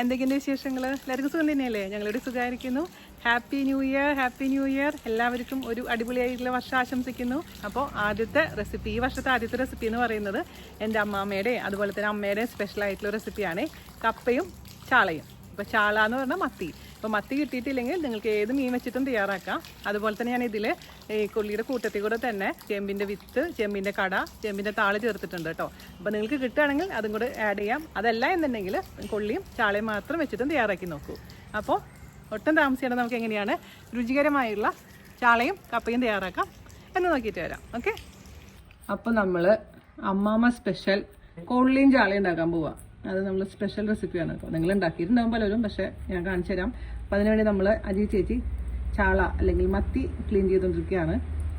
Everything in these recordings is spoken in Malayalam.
എന്തൊക്കെയുണ്ട് വിശേഷങ്ങൾ? എല്ലാവർക്കും സുഖം തന്നെയല്ലേ? ഞങ്ങളിവിടെ സുഖമായിരിക്കുന്നു. Happy new year. എല്ലാവർക്കും ഒരു അടിപൊളിയായിട്ടുള്ള വർഷം ആശംസിക്കുന്നു. അപ്പോൾ ഈ വർഷത്തെ ആദ്യത്തെ റെസിപ്പി എന്ന് പറയുന്നത് എൻ്റെ അമ്മാമ്മയുടെ അതുപോലെ തന്നെ അമ്മയുടെ സ്പെഷ്യൽ ആയിട്ടുള്ള റെസിപ്പിയാണ് കപ്പയും ചാളയും. ഇപ്പോൾ ചാള എന്ന് പറഞ്ഞാൽ മത്തി. അപ്പോൾ മത്തി കിട്ടിയിട്ടില്ലെങ്കിൽ നിങ്ങൾക്ക് ഏത് മീൻ വെച്ചിട്ടും തയ്യാറാക്കാം. അതുപോലെ തന്നെ ഞാൻ ഇതിൽ ഈ കൊള്ളിയുടെ കൂട്ടത്തിൽ കൂടെ തന്നെ ചേമ്പിൻ്റെ വിത്ത്, ചേമ്പിൻ്റെ കട, ചേമ്പിൻ്റെ താള് ചേർത്തിട്ടുണ്ട് കേട്ടോ. അപ്പോൾ നിങ്ങൾക്ക് കിട്ടുകയാണെങ്കിൽ അതും കൂടെ ആഡ് ചെയ്യാം. അതല്ല എന്നുണ്ടെങ്കിൽ കൊള്ളിയും ചാളയും മാത്രം വെച്ചിട്ടും തയ്യാറാക്കി നോക്കൂ. അപ്പോൾ ഒട്ടും താമസിയാതെ നമുക്ക് എങ്ങനെയാണ് രുചികരമായുള്ള ചാളയും കപ്പയും തയ്യാറാക്കാം എന്ന് നോക്കിയിട്ട് വരാം. ഓക്കെ, അപ്പോൾ നമ്മൾ അമ്മാമ്മ സ്പെഷ്യൽ കൊള്ളിയും ചാളയും ഉണ്ടാക്കാൻ പോവാം. അത് നമ്മൾ സ്പെഷ്യൽ റെസിപ്പിയാണ് കേട്ടോ. നിങ്ങൾ ഉണ്ടാക്കിയിട്ടുണ്ടാകും പലരും, പക്ഷേ ഞാൻ കാണിച്ചു തരാം. അപ്പോൾ അതിനുവേണ്ടി നമ്മൾ അജി ചേച്ചി ചാള അല്ലെങ്കിൽ മത്തി ക്ലീൻ ചെയ്തുകൊണ്ടിരിക്കുകയാണ്.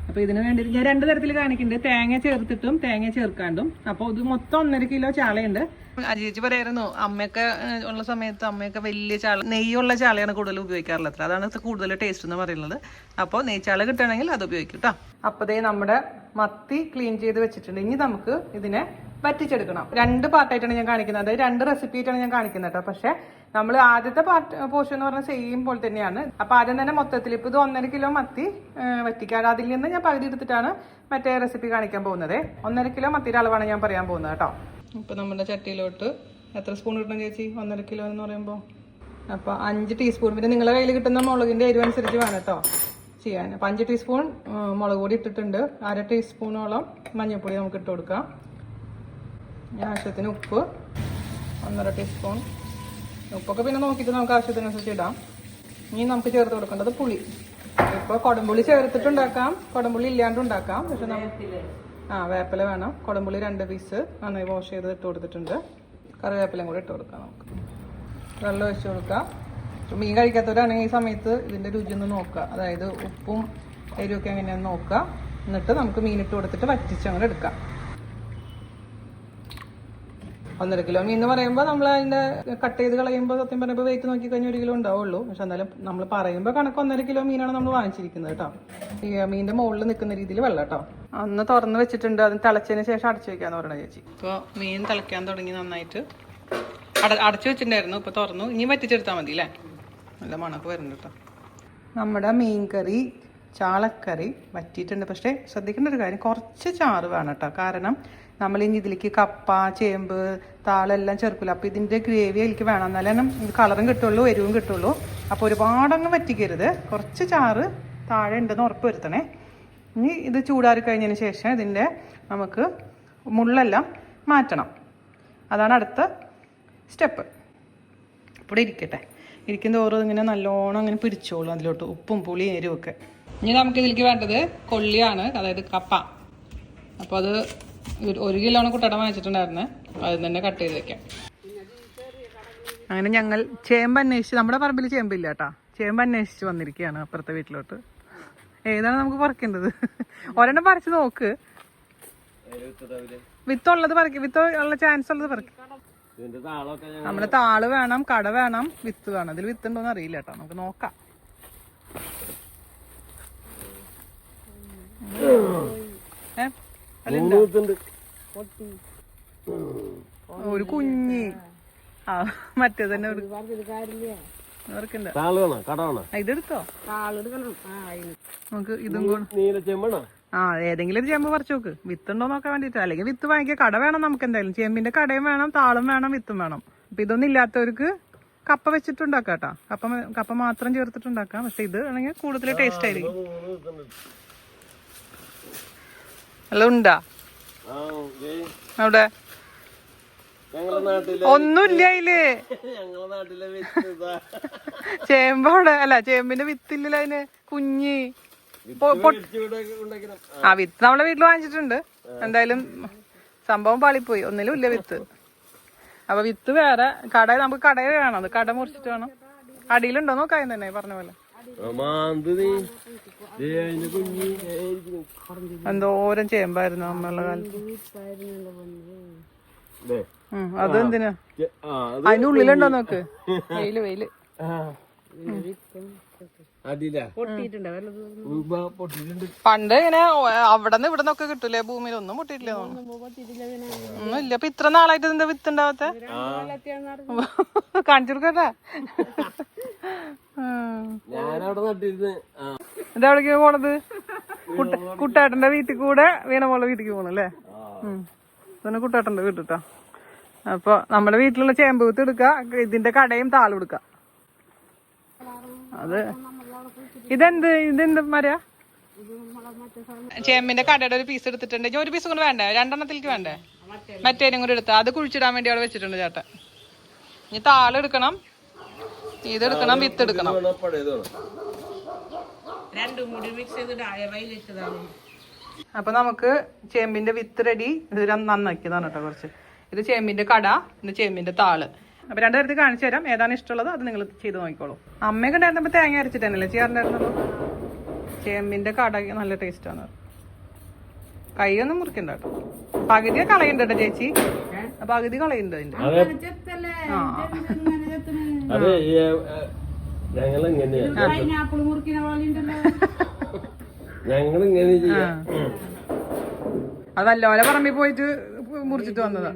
അപ്പോൾ ഇതിന് വേണ്ടി ഞാൻ 2 തരത്തിൽ കാണിക്കുന്നുണ്ട്, തേങ്ങ ചേർത്തിട്ടും തേങ്ങ ചേർക്കാണ്ടും. അപ്പോൾ ഇത് മൊത്തം 1.5 കിലോ ചാളയുണ്ട്. അജി ചേച്ചി പറയായിരുന്നു അമ്മയൊക്കെ ഉള്ള സമയത്ത് അമ്മയൊക്കെ വലിയ ചാള, നെയ്യുള്ള ചാളയാണ് കൂടുതൽ ഉപയോഗിക്കാറുള്ളത്. അതാണ് കൂടുതൽ ടേസ്റ്റ് എന്ന് പറയുന്നത്. അപ്പോൾ നെയ്ച്ചാള കിട്ടുകയാണെങ്കിൽ അത് ഉപയോഗിക്കും കേട്ടോ. അപ്പോൾ ദേ നമ്മുടെ മത്തി ക്ലീൻ ചെയ്ത് വെച്ചിട്ടുണ്ട്. ഇനി നമുക്ക് ഇതിനെ വറ്റിച്ചെടുക്കണം. 2 പാർട്ടായിട്ടാണ് ഞാൻ കാണിക്കുന്നത്, അതായത് 2 റെസിപ്പി ആയിട്ടാണ് ഞാൻ കാണിക്കുന്നത് കേട്ടോ. പക്ഷെ നമ്മൾ ആദ്യത്തെ പോർഷൻ എന്ന് പറഞ്ഞാൽ സെയിം പോലെ തന്നെയാണ്. അപ്പൊ ആദ്യം തന്നെ മൊത്തത്തിൽ ഇപ്പൊ ഇത് 1.5 കിലോ മത്തി വറ്റിക്കാൻ, അതിൽ നിന്ന് ഞാൻ പകുതി എടുത്തിട്ടാണ് മറ്റേ റെസിപ്പി കാണിക്കാൻ പോകുന്നത്. 1.5 കിലോ മത്തിയുടെ അളവാണ് ഞാൻ പറയാൻ പോകുന്നത് കേട്ടോ. ഇപ്പൊ നമ്മുടെ ചട്ടിയിലോട്ട് എത്ര സ്പൂൺ കിട്ടണം ചേച്ചി 1.5 കിലോ എന്ന് പറയുമ്പോൾ? അപ്പൊ 5 ടീസ്പൂൺ. പിന്നെ നിങ്ങളുടെ കയ്യിൽ കിട്ടുന്ന മുളകിന്റെ എരിവ് അനുസരിച്ച് വേണം കേട്ടോ ചെയ്യാൻ. അപ്പൊ 5 ടീസ്പൂൺ മുളക് പൊടി ഇട്ടിട്ടുണ്ട്. 1/2 ടീസ്പൂണോളം മഞ്ഞൾപ്പൊടി നമുക്ക് ഇട്ട് കൊടുക്കാം. ആവശ്യത്തിന് ഉപ്പ് 1.5 ടീസ്പൂൺ. ഉപ്പൊക്കെ പിന്നെ നോക്കിയിട്ട് നമുക്ക് ആവശ്യത്തിനനുസരിച്ച് ഇടാം. ഇനി നമുക്ക് ചേർത്ത് കൊടുക്കേണ്ടത് പുളി. ഇപ്പോൾ കുടംപുളി ചേർത്തിട്ടുണ്ടാക്കാം, കുടംപുളി ഇല്ലാണ്ട് ഉണ്ടാക്കാം. പക്ഷെ നമുക്ക് വേപ്പില വേണം. കുടംപുളി 2 പീസ് നന്നായി വാഷ് ചെയ്ത് ഇട്ട് കൊടുത്തിട്ടുണ്ട്. കറിവേപ്പിലയും കൂടി ഇട്ട് കൊടുക്കാം. നമുക്ക് വെള്ളം ഒഴിച്ച് കൊടുക്കാം. മീൻ കഴിക്കാത്തവരാണെങ്കിൽ ഈ സമയത്ത് ഇതിൻ്റെ രുചി ഒന്ന് നോക്കുക, അതായത് ഉപ്പും എരിവൊക്കെ എങ്ങനെയാണെന്ന് നോക്കുക. എന്നിട്ട് നമുക്ക് മീനിട്ട് കൊടുത്തിട്ട് വറ്റിച്ച് അങ്ങനെ എടുക്കാം. 1.5 കിലോ മീൻ എന്ന് പറയുമ്പോൾ നമ്മൾ അതിൻ്റെ കട്ട് ചെയ്ത് കളയുമ്പോൾ സത്യം പറയുമ്പോൾ വെയിറ്റ് നോക്കി കഴിഞ്ഞാൽ 1 കിലോ ഉണ്ടാവുള്ളൂ. പക്ഷെ എന്നാലും നമ്മൾ പറയുമ്പോൾ കണക്ക് 1.5 കിലോ മീനാണ് നമ്മൾ വാങ്ങിച്ചിരിക്കുന്നത് കേട്ടോ. ഈ മീനിൻ്റെ മുകളിൽ നിൽക്കുന്ന രീതിയിൽ വെള്ളം കേട്ടോ. അന്ന് തുറന്ന് വെച്ചിട്ടുണ്ട്, അതിന് തിളച്ചതിന് ശേഷം അടച്ചു വെക്കാന്ന് പറയണ ചേച്ചി. ഇപ്പോൾ മീൻ തിളയ്ക്കാൻ തുടങ്ങി നന്നായിട്ട്. അടച്ചു വെച്ചിട്ടുണ്ടായിരുന്നു, ഇപ്പോൾ തുറന്നു. ഇനി വറ്റിച്ചെടുത്താൽ മതി അല്ലേ? നല്ല മണക്ക് വരുന്നുണ്ട് കേട്ടോ. നമ്മുടെ മീൻ കറി ചാളക്കറി വറ്റിയിട്ടുണ്ട്. പക്ഷേ ശ്രദ്ധിക്കേണ്ട ഒരു കാര്യം, കുറച്ച് ചാറ് വേണം കേട്ടോ. കാരണം നമ്മൾ ഇനി ഇതിലേക്ക് കപ്പ, ചേമ്പ്, താളെല്ലാം ചേർക്കില്ല. അപ്പോൾ ഇതിൻ്റെ ഗ്രേവി അതിലേക്ക് വേണം, എന്നാലും കളറും കിട്ടുള്ളൂ, എരിവും കിട്ടുള്ളൂ. അപ്പോൾ ഒരുപാടങ്ങ് വറ്റിക്കരുത്. കുറച്ച് ചാറ് താഴെ ഉണ്ടെന്ന് ഉറപ്പ് വരുത്തണേ. ഇനി ഇത് ചൂടാറി കഴിഞ്ഞതിന് ശേഷം ഇതിൻ്റെ നമുക്ക് മുള്ളെല്ലാം മാറ്റണം. അതാണ് അടുത്ത സ്റ്റെപ്പ്. ഇവിടെ ഇരിക്കട്ടെ. ഇരിക്കുന്ന തോറും ഇങ്ങനെ നല്ലോണം അങ്ങനെ പിടിച്ചോളൂ അതിലോട്ട്, ഉപ്പും പുളിയും എരിവൊക്കെ. ഇനി നമുക്ക് ഇതിലേക്ക് വേണ്ടത് കൊള്ളിയാണ്, അതായത് കപ്പ. അപ്പോൾ അത് 1 കിലോണ് കുട്ടട വാങ്ങിച്ചിട്ടുണ്ടായിരുന്നേ. അപ്പോൾ അത് തന്നെ കട്ട് ചെയ്ത് വെക്കാം. അങ്ങനെ ഞങ്ങൾ ചേമ്പ് അന്വേഷിച്ച്, നമ്മുടെ പറമ്പിൽ ചേമ്പില്ല കേട്ടോ, ചേമ്പ് അന്വേഷിച്ച് വന്നിരിക്കുകയാണ് അപ്പുറത്തെ വീട്ടിലോട്ട്. ഏതാണ് നമുക്ക് പറിക്കേണ്ടത്? ഒരെണ്ണം പറിച്ച് നോക്ക്. വിത്തുള്ളത് പറിക്കും, വിത്ത് ഉള്ള ചാൻസ് ഉള്ളത് പറിക്കും. നമ്മുടെ താള് വേണം, കട വേണം, വിത്ത് വേണം. ഇതിൽ വിത്തുണ്ടോന്ന് അറിയില്ല കേട്ടോ, നമുക്ക് നോക്കാം. ഒരു കുഞ്ഞി മറ്റേ തന്നെ ഇതെടുത്തോ. നമുക്ക് ഇതും കൂടെ ഏതെങ്കിലും ഒരു ചേമ്പ് പറിച്ചു നോക്ക്, വിത്തുണ്ടോ നോക്കാൻ വേണ്ടിട്ട്. അല്ലെങ്കിൽ വിത്ത് വാങ്ങിക്കുക. കട വേണം നമുക്ക് എന്തായാലും. ചേമ്പിന്റെ കടയും വേണം, താളും വേണം, വിത്തും വേണം. അപ്പൊ ഇതൊന്നും ഇല്ലാത്തവർക്ക് കപ്പ വെച്ചിട്ടുണ്ടാക്കാം കേട്ടോ. കപ്പ മാത്രം ചേർത്തിട്ടുണ്ടാക്കാം. പക്ഷെ ഇത് ആണെങ്കിൽ കൂടുതൽ ടേസ്റ്റ് ആയിരിക്കും. അല്ല ഉണ്ടാ അവിടെ ഒന്നുമില്ല അതില്. ചേമ്പവിടെ അല്ല, ചേമ്പിന്റെ വിത്തില്ല അതിന് കുഞ്ഞി. വിത്ത് നമ്മളെ വീട്ടിൽ വാങ്ങിച്ചിട്ടുണ്ട്. എന്തായാലും സംഭവം പാളിപ്പോയി, ഒന്നിലും ഇല്ല വിത്ത്. അപ്പൊ വിത്ത് വേറെ, നമുക്ക് കടയിൽ വേണം. അത് കട മുറിച്ചിട്ട് വേണം. അടിയിലുണ്ടോ നോക്കാം തന്നെ പറഞ്ഞ പോലെ. എന്തോരം ചേമ്പായിരുന്നു അമ്മയുള്ള കാലത്ത്. അതെന്തിനാ? അതിനുള്ളിലുണ്ടോ നോക്ക്. വെയില് പണ്ട് ഇങ്ങനെ അവിടെ നിന്ന് ഇവിടെ നിന്നൊക്കെ കിട്ടൂലേ ഭൂമിയിൽ ഒന്നും പൊട്ടിയിട്ടില്ല ഒന്നും ഇല്ല. അപ്പൊ ഇത്ര നാളായിട്ട് ഇതിന്റെ വിത്ത് ഉണ്ടാവാത്ത കാണിച്ചു കൊടുക്കട്ടെ. ഇതെവിടേക്കാ പോണത്? കുട്ടാട്ടന്റെ വീട്ടിൽ കൂടെ വീണമോളുടെ വീട്ടിക്ക് പോണല്ലേ? പിന്നെ കുട്ടാട്ടന്റെ വീട്ടിട്ടാ. അപ്പൊ നമ്മുടെ വീട്ടിലുള്ള ചേമ്പ് വിത്ത് എടുക്ക, ഇതിന്റെ കടയും താളും എടുക്ക. അത് ഇതെന്ത് മരാ? ചേമ്പിന്റെ കടയുടെ ഒരു പീസ് എടുത്തിട്ടുണ്ട്. ഒരു പീസ് കൂടെ വേണ്ടേ? രണ്ടെണ്ണത്തിലേക്ക് വേണ്ടേ? മറ്റേനും കൂടെ എടുത്താ. അത് കുഴിച്ചിടാൻ വേണ്ടി അവിടെ വെച്ചിട്ടുണ്ട് ചേട്ടൻ. ഇനി താളെടുക്കണം, ഇതെടുക്കണം, വിത്ത് എടുക്കണം. അപ്പൊ നമുക്ക് ചേമ്പിന്റെ വിത്ത് റെഡി. ഇത് നന്നാക്കിയതാണ് കേട്ടോ കുറച്ച്. ഇത് ചേമ്പിന്റെ കട, ഇത് ചേമ്പിന്റെ താള്. അപ്പൊ രണ്ടു തരത്തിൽ കാണിച്ചു തരാം. ഏതാണ് ഇഷ്ടമുള്ളത് അത് നിങ്ങൾ ചെയ്ത് നോക്കിക്കോളൂ. അമ്മയൊക്കെ ഉണ്ടായിരുന്നപ്പോ തേങ്ങ അരച്ചിട്ടല്ലേ ചെയ്യാറുണ്ടായിരുന്നല്ലോ. ചേമ്പിന്റെ കട നല്ല ടേസ്റ്റ് ആണ്. കൈയൊന്നും മുറിക്കണ്ട കേട്ടോ. പകുതി കളയുന്നുണ്ട് കേട്ടോ ചേച്ചി. പകുതി കളയുന്നുണ്ട് അതിന്റെ. അത് നല്ലപോലെ പറമ്പിൽ പോയിട്ട് മുറിച്ചിട്ട് വന്നതാ.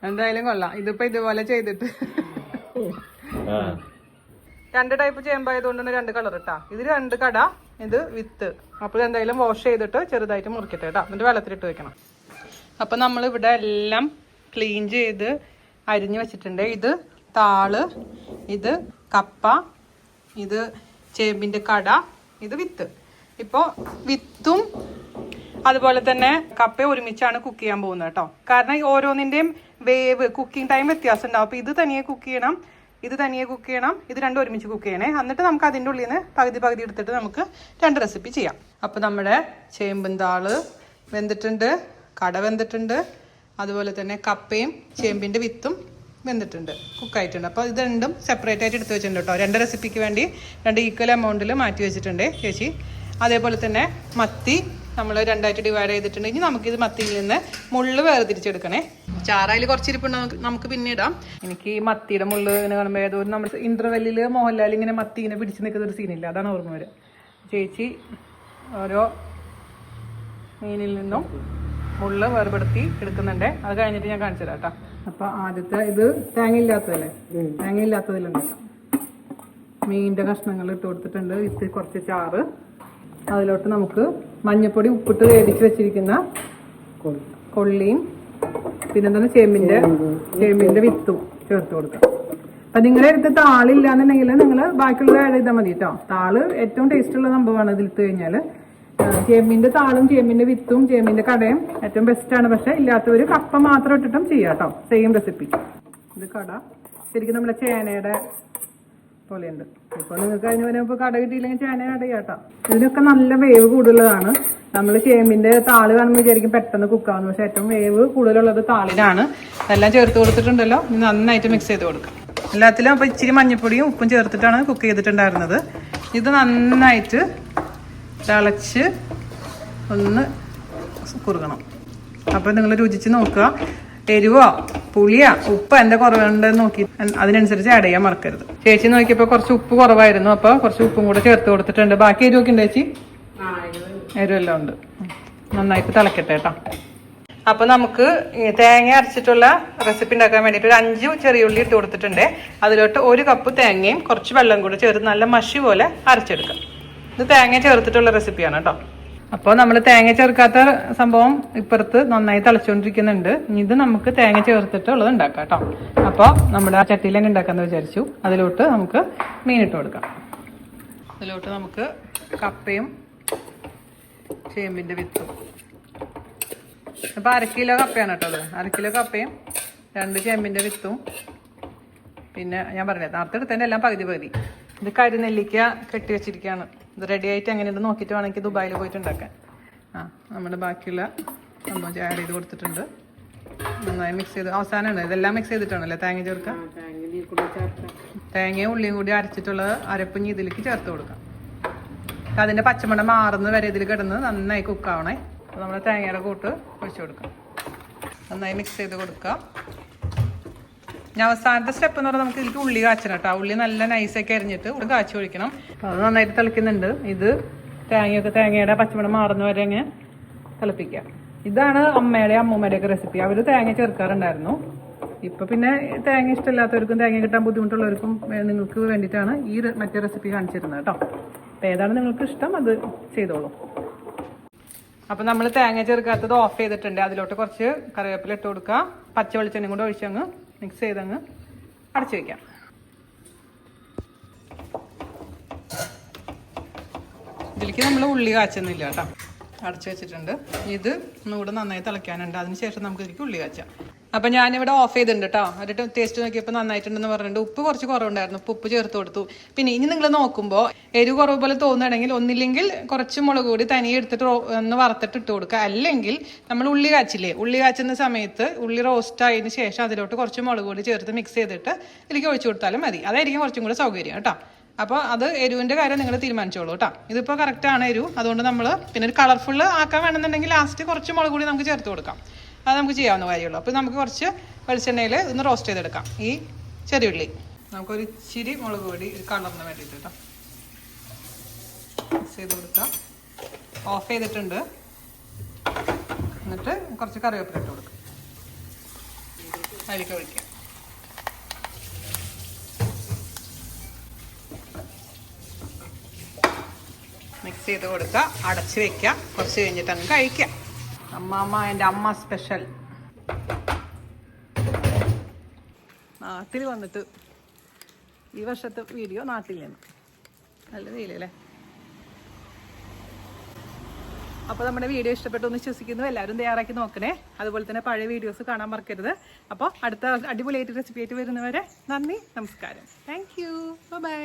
എന്തായാലും കൊള്ളാം. ഇതിപ്പോ ഇതുപോലെ ചെയ്തിട്ട് രണ്ട് ടൈപ്പ് ചേമ്പായതുകൊണ്ട് തന്നെ രണ്ട് കളർ ഇട്ടാ. ഇത് രണ്ട് കട, ഇത് വിത്ത്. അപ്പോൾ എന്തായാലും വാഷ് ചെയ്തിട്ട് ചെറുതായിട്ട് മുറിക്കട്ടെ കേട്ടോ. എന്നിട്ട് വെള്ളത്തിലിട്ട് വെക്കണം. അപ്പൊ നമ്മൾ ഇവിടെ എല്ലാം ക്ലീൻ ചെയ്ത് അരിഞ്ഞു വെച്ചിട്ടുണ്ട്. ഇത് താള്, ഇത് കപ്പ, ഇത് ചേമ്പിന്റെ കട, ഇത് വിത്ത്. ഇപ്പോ വിത്തും അതുപോലെ തന്നെ കപ്പയും ഒരുമിച്ചാണ് കുക്ക് ചെയ്യാൻ പോകുന്നത് കേട്ടോ. കാരണം ഓരോന്നിന്റെയും വേവ്, കുക്കിംഗ് ടൈം വ്യത്യാസം ഉണ്ടാവും. അപ്പൊ ഇത് തനിയെ കുക്ക് ചെയ്യണം, ഇത് തനിയെ കുക്ക് ചെയ്യണം, ഇത് രണ്ടും ഒരുമിച്ച് കുക്ക് ചെയ്യണേ. എന്നിട്ട് നമുക്ക് അതിൻ്റെ ഉള്ളിൽ നിന്ന് പകുതി എടുത്തിട്ട് നമുക്ക് രണ്ട് റെസിപ്പി ചെയ്യാം. അപ്പൊ നമ്മുടെ ചേമ്പും താള് വെന്തിട്ടുണ്ട്, കട വെന്തിട്ടുണ്ട്, അതുപോലെ തന്നെ കപ്പയും ചേമ്പിന്റെ വിത്തും വെന്തിട്ടുണ്ട്, കുക്കായിട്ടുണ്ട്. അപ്പോൾ ഇത് രണ്ടും സെപ്പറേറ്റ് ആയിട്ട് എടുത്ത് വെച്ചിട്ടുണ്ട് കേട്ടോ. രണ്ട് റെസിപ്പിക്ക് വേണ്ടി രണ്ട് ഈക്വൽ എമൗണ്ടിൽ മാറ്റി വെച്ചിട്ടുണ്ട് ചേച്ചി. അതേപോലെ തന്നെ മത്തി നമ്മൾ രണ്ടായിട്ട് ഡിവൈഡ് ചെയ്തിട്ടുണ്ട്. ഇനി നമുക്കിത് മത്തിയിൽ നിന്ന് മുള്ള് വേർതിരിച്ചെടുക്കണേ. ചാറായിൽ കുറച്ചിരിപ്പുണ്ട്, നമുക്ക് പിന്നെ ഇടാം. എനിക്ക് ഈ മത്തിയുടെ മുള്ള് ഇങ്ങനെ കാണുമ്പോൾ ഏതോ നമ്മുടെ ഇന്റർവെല്ലിൽ മോഹൻലാൽ ഇങ്ങനെ മത്തി ഇങ്ങനെ പിടിച്ച് നിൽക്കുന്ന ഒരു സീനില്ല, അതാണ് ഓർമ്മ വരിക. ചേച്ചി ഓരോ മീനിൽ നിന്നും മുള്ള് വേർപെടുത്തി എടുക്കുന്നുണ്ട്. അത് കഴിഞ്ഞിട്ട് ഞാൻ കാണിച്ചു തരാം കേട്ടോ. അപ്പൊ ആദ്യത്തെ ഇത് തേങ്ങ ഇല്ലാത്തതല്ലേ, തേങ്ങ ഇല്ലാത്തതിലുണ്ടാക്കാം. മീനിന്റെ കഷ്ണങ്ങൾ ഇട്ട് കൊടുത്തിട്ടുണ്ട്. ഇത് കുറച്ച് ചാറ്, അതിലോട്ട് നമുക്ക് മഞ്ഞപ്പൊടി ഉപ്പിട്ട് വേവിച്ച് വെച്ചിരിക്കുന്ന കൊള്ളിയും പിന്നെന്താണ് ചേമ്പിന്റെ വിത്തും ചേർത്ത് കൊടുക്കാം. അപ്പൊ നിങ്ങളുടെ അടുത്ത് താളില്ലാന്നുണ്ടെങ്കിൽ നിങ്ങൾ ബാക്കിയുള്ളത് ആഡ് ചെയ്താൽ മതി കേട്ടോ. താള് ഏറ്റവും ടേസ്റ്റ് ഉള്ള സംഭവമാണ് ഇതിലിട്ട് കഴിഞ്ഞാൽ. ചേമ്പിന്റെ താളും ചേമ്പിന്റെ വിത്തും ചേമ്പിന്റെ കടയും ഏറ്റവും ബെസ്റ്റ് ആണ്. പക്ഷെ ഇല്ലാത്തവര് കപ്പ മാത്രം ഇട്ടിട്ടും ചെയ്യാം കേട്ടോ. Same recipe. ഇത് കട ശരിക്കും നമ്മുടെ ചേനയുടെ പോലെയുണ്ട്. ഇപ്പൊ നിങ്ങൾക്ക് അതിന് വരുമ്പോ കട കിട്ടിയില്ലെങ്കിൽ ചേന ആഡ് ചെയ്യാം കേട്ടോ. ഇതിനൊക്കെ നല്ല വേവ് കൂടുതലാണ്. നമ്മൾ ചേമ്പിന്റെ താള് കാണുമ്പോൾ വിചാരിക്കും പെട്ടെന്ന് കുക്കാവുന്നു, പക്ഷെ ഏറ്റവും വേവ് കൂടുതലുള്ളത് താളിനാണ്. അതെല്ലാം ചേർത്ത് കൊടുത്തിട്ടുണ്ടല്ലോ. നന്നായിട്ട് മിക്സ് ചെയ്ത് കൊടുക്കാം എല്ലാത്തിലും. അപ്പൊ ഇച്ചിരി മഞ്ഞപ്പൊടിയും ഉപ്പും ചേർത്തിട്ടാണ് കുക്ക് ചെയ്തിട്ടുണ്ടായിരുന്നത്. ഇത് നന്നായിട്ട് തിളച്ച് ഒന്ന് കുറുകണം. അപ്പൊ നിങ്ങൾ രുചിച്ച് നോക്കുക. എരിവോ പുളിയോ ഉപ്പ് എന്റെ കുറവുണ്ടെന്ന് നോക്കി അതിനനുസരിച്ച് ആഡ് ചെയ്യാൻ മറക്കരുത്. ചേച്ചി നോക്കിയപ്പോ കുറച്ച് ഉപ്പ് കുറവായിരുന്നു, അപ്പൊ കുറച്ച് ഉപ്പും കൂടെ ചേർത്ത് കൊടുത്തിട്ടുണ്ട്. ബാക്കി എരിവൊക്കെ ഉണ്ട് ചേച്ചി? എരിവെല്ലാം ഉണ്ട്. നന്നായിട്ട് തിളക്കട്ടെ കേട്ടോ. അപ്പൊ നമുക്ക് തേങ്ങ അരച്ചിട്ടുള്ള റെസിപ്പി ഉണ്ടാക്കാൻ വേണ്ടിയിട്ട് ഒരു 5 ചെറിയ ഉള്ളി ഇട്ട് കൊടുത്തിട്ടുണ്ട്. അതിലോട്ട് 1 കപ്പ് തേങ്ങയും കുറച്ച് വെള്ളം കൂടെ ചേർത്ത് നല്ല മഷി പോലെ അരച്ചെടുക്കാം. ഇത് തേങ്ങ ചേർത്തിട്ടുള്ള റെസിപ്പിയാണ് കേട്ടോ. അപ്പോൾ നമ്മൾ തേങ്ങ ചേർക്കാത്ത സംഭവം ഇപ്പുറത്ത് നന്നായി തിളച്ചുകൊണ്ടിരിക്കുന്നുണ്ട്. ഇത് നമുക്ക് തേങ്ങ ചേർത്തിട്ടുള്ളത് ഉണ്ടാക്കാം കേട്ടോ. അപ്പോൾ നമ്മുടെ ആ ചട്ടിയിൽ തന്നെ ഉണ്ടാക്കാമെന്ന് വിചാരിച്ചു. അതിലോട്ട് നമുക്ക് മീനിട്ട് കൊടുക്കാം. അതിലോട്ട് നമുക്ക് കപ്പയും ചേമ്പിന്റെ വിത്തും. അപ്പോൾ 1/2 കിലോ കപ്പയാണ് കേട്ടോ അത്. 1/2 കിലോ കപ്പയും 2 ചേമ്പിന്റെ വിത്തും പിന്നെ ഞാൻ പറഞ്ഞത് നേരത്തെ എടുത്തതിൻ്റെ എല്ലാം പകുതി. ഇത് കരിനെല്ലിക്ക കെട്ടി വെച്ചിരിക്കുകയാണ്. ഇത് റെഡി ആയിട്ട് എങ്ങനെയുണ്ട് നോക്കിയിട്ട് വേണമെങ്കിൽ ദുബായിൽ പോയിട്ട് ഉണ്ടാക്കാൻ. നമ്മുടെ ബാക്കിയുള്ള സംഭവം ആഡ് ചെയ്ത് കൊടുത്തിട്ടുണ്ട്. നന്നായി മിക്സ് ചെയ്ത് അവസാനമാണ് ഇതെല്ലാം മിക്സ് ചെയ്തിട്ടാണല്ലേ തേങ്ങ ചേർക്കാം. തേങ്ങയും ഉള്ളിയും കൂടി അരച്ചിട്ടുള്ള അരപ്പിഞ്ഞ് ഇതിലേക്ക് ചേർത്ത് കൊടുക്കാം. അതിൻ്റെ പച്ചമണം മാറുന്നത് വരെ ഇതിൽ കിടന്ന് നന്നായി കുക്കാവണേ. അപ്പോൾ നമ്മൾ തേങ്ങയുടെ കൂട്ട് ഒഴിച്ചു കൊടുക്കാം. നന്നായി മിക്സ് ചെയ്ത് കൊടുക്കുക. ഞാൻ അവസാനത്തെ സ്റ്റെപ്പ് എന്ന് പറഞ്ഞാൽ നമുക്ക് ഇതിലേക്ക് ഉള്ളി കാച്ചണം കേട്ടോ. ഉള്ളി നല്ല നൈസാക്കി അരിഞ്ഞിട്ട് ഇവിടെ കാച്ചി ഒഴിക്കണം. അത് നന്നായിട്ട് തിളയ്ക്കുന്നുണ്ട്. ഇത് തേങ്ങയുടെ പച്ചമണം മാറുന്ന വരെ അങ്ങ് തിളപ്പിക്കാം. ഇതാണ് അമ്മയുടെ അമ്മൂമ്മയുടെ ഒക്കെ റെസിപ്പി. അവർ തേങ്ങ ചേർക്കാറുണ്ടായിരുന്നു. ഇപ്പൊ പിന്നെ തേങ്ങ ഇഷ്ടമില്ലാത്തവർക്കും തേങ്ങ കിട്ടാൻ ബുദ്ധിമുട്ടുള്ളവർക്കും നിങ്ങൾക്ക് വേണ്ടിയിട്ടാണ് ഈ മറ്റേ റെസിപ്പി കാണിച്ചിരുന്നത് കേട്ടോ. അപ്പം ഏതാണ് നിങ്ങൾക്ക് ഇഷ്ടം അത് ചെയ്തോളൂ. അപ്പം നമ്മൾ തേങ്ങ ചേർക്കാത്തത് ഓഫ് ചെയ്തിട്ടുണ്ട്. അതിലോട്ട് കുറച്ച് കറിവേപ്പില ഇട്ട് കൊടുക്കുക. പച്ച വെളിച്ചെണ്ണയും കൂടെ ഒഴിച്ചങ്ങ് മിക്സ് ചെയ്തങ്ങ് അടച്ചു വയ്ക്കാം. ഇതിലേക്ക് നമ്മൾ ഉള്ളി കാച്ചുന്നില്ല കേട്ടോ. അടച്ചു വെച്ചിട്ടുണ്ട്. ഇത് ഒന്നുകൂടെ നന്നായി തിളയ്ക്കാനുണ്ട്. അതിനുശേഷം നമുക്ക് ഇതിലേക്ക് ഉള്ളി കാച്ചാം. അപ്പം ഞാനിവിടെ ഓഫ് ചെയ്തിട്ടുണ്ട് കേട്ടോ. അതിട്ട് ടേസ്റ്റ് നോക്കിയപ്പോൾ നന്നായിട്ടുണ്ടെന്ന് പറഞ്ഞിട്ടുണ്ട്. ഉപ്പ് കുറച്ച് കുറവുണ്ടായിരുന്നു. ഉപ്പ് ചേർത്ത് കൊടുത്തു. പിന്നെ ഇനി നിങ്ങൾ നോക്കുമ്പോൾ എരിവ് കുറവ് പോലെ തോന്നുകയാണെങ്കിൽ ഒന്നില്ലെങ്കിൽ കുറച്ച് മുളക് പൊടി തനിയെ എടുത്തിട്ട് ഒന്ന് വറുത്തിട്ട് ഇട്ട് കൊടുക്കുക. അല്ലെങ്കിൽ നമ്മൾ ഉള്ളി കാച്ചില്ലേ, ഉള്ളി കാച്ചുന്ന സമയത്ത് ഉള്ളി റോസ്റ്റ് ആയതിനു ശേഷം അതിലോട്ട് കുറച്ച് മുളക് പൊടി ചേർത്ത് മിക്സ് ചെയ്തിട്ട് ഇതിലേക്ക് ഒഴിച്ചു കൊടുത്താലും മതി. അതായിരിക്കും കുറച്ചും കൂടെ സൗകര്യം കേട്ടോ. അപ്പോൾ അത് എരിവിൻ്റെ കാര്യം നിങ്ങൾ തീരുമാനിച്ചോളൂ കേട്ടോ. ഇതിപ്പോൾ കറക്റ്റാണ് എരിവ്. അതുകൊണ്ട് നമ്മൾ പിന്നെ ഒരു കളർഫുൾ ആക്കാൻ വേണമെന്നുണ്ടെങ്കിൽ ലാസ്റ്റ് കുറച്ച് മുളക് പൊടി നമുക്ക് ചേർത്ത് കൊടുക്കാം. അത് നമുക്ക് ചെയ്യാവുന്ന കാര്യമുള്ളൂ. അപ്പോൾ നമുക്ക് കുറച്ച് വെളിച്ചെണ്ണയിൽ ഒന്ന് റോസ്റ്റ് ചെയ്തെടുക്കാം. ഈ ചെറിയുള്ളി നമുക്കൊരു ഇച്ചിരി മുളക് പൊടി ഒരു കളറിന് വേണ്ടിയിട്ട് കേട്ടോ മിക്സ് ചെയ്ത് കൊടുക്കാം. ഓഫ് ചെയ്തിട്ടുണ്ട്. എന്നിട്ട് കുറച്ച് കറിവേപ്പില ഇട്ട് കൊടുക്കാം. അതിലേക്ക് ഒഴിക്കാം. മിക്സ് ചെയ്ത് കൊടുക്കുക. അടച്ച് വെക്കുക. കുറച്ച് കഴിഞ്ഞിട്ട് അങ്ങ് കഴിക്കാം. അമ്മ എൻ്റെ അമ്മ സ്പെഷ്യൽ. നാട്ടിൽ വന്നിട്ട് ഈ വർഷത്തെ വീഡിയോ നാട്ടിൽ നിന്ന് നല്ല വെയിലല്ലേ. അപ്പോൾ നമ്മുടെ വീഡിയോ ഇഷ്ടപ്പെട്ടു എന്ന് വിശ്വസിക്കുന്നു. എല്ലാവരും തയ്യാറാക്കി നോക്കണേ. അതുപോലെ തന്നെ പഴയ വീഡിയോസ് കാണാൻ മറക്കരുത്. അപ്പോൾ അടുത്ത അടിപൊളിയായിട്ട് റെസിപ്പി ആയിട്ട് വരുന്നവരെ നന്ദി, നമസ്കാരം. Thank you. ബൈ.